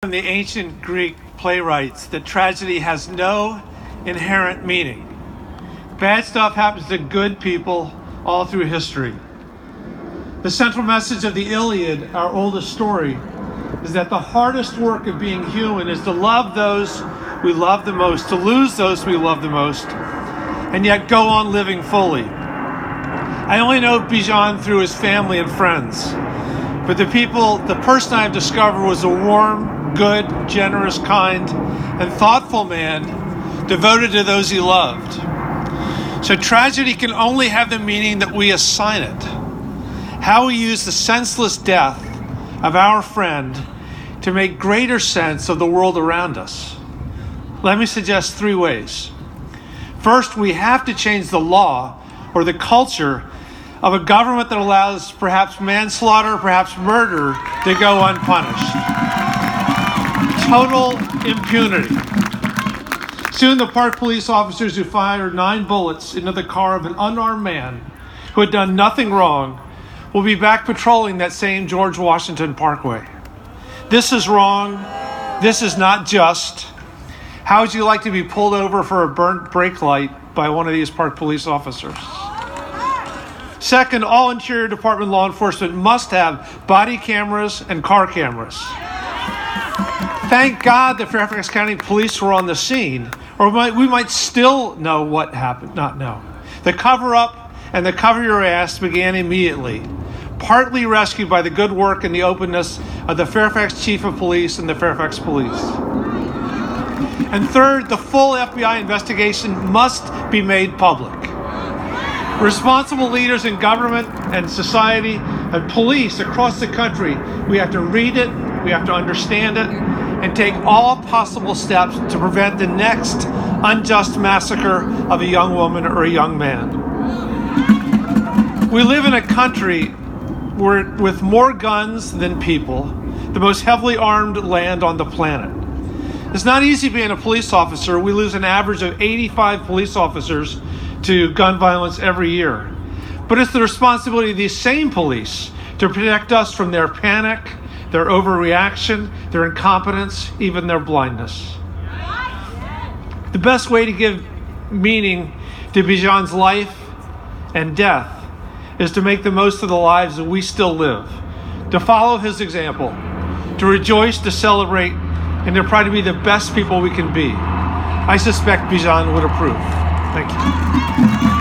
From the ancient Greek playwrights that tragedy has no inherent meaning. Bad stuff happens to good people all through history. The central message of the Iliad, our oldest story, is that the hardest work of being human is to love those we love the most, to lose those we love the most, and yet go on living fully. I only know Bijan through his family and friends, but the person I've discovered was a warm, good, generous, kind, and thoughtful man devoted to those he loved. So tragedy can only have the meaning that we assign it. How we use the senseless death of our friend to make greater sense of the world around us. Let me suggest 3 ways. First, we have to change the law or the culture of a government that allows perhaps manslaughter, perhaps murder to go unpunished. Total impunity. Soon the park police officers who fired 9 bullets into the car of an unarmed man who had done nothing wrong will be back patrolling that same George Washington Parkway. This is wrong. This is not just. How would you like to be pulled over for a burnt brake light by one of these park police officers? Second, all Interior Department law enforcement must have body cameras and car cameras. Thank God the Fairfax County Police were on the scene, or we might still know what happened, not know. The cover-up and the cover your ass began immediately, partly rescued by the good work and the openness of the Fairfax Chief of Police and the Fairfax Police. And third, the full FBI investigation must be made public. Responsible leaders in government and society and police across the country, we have to read it, we have to understand it, and take all possible steps to prevent the next unjust massacre of a young woman or a young man. We live in a country with more guns than people, the most heavily armed land on the planet. It's not easy being a police officer. We lose an average of 85 police officers to gun violence every year. But it's the responsibility of these same police to protect us from their panic, their overreaction, their incompetence, even their blindness. The best way to give meaning to Bijan's life and death is to make the most of the lives that we still live, to follow his example, to rejoice, to celebrate, and to try to be the best people we can be. I suspect Bijan would approve. Thank you.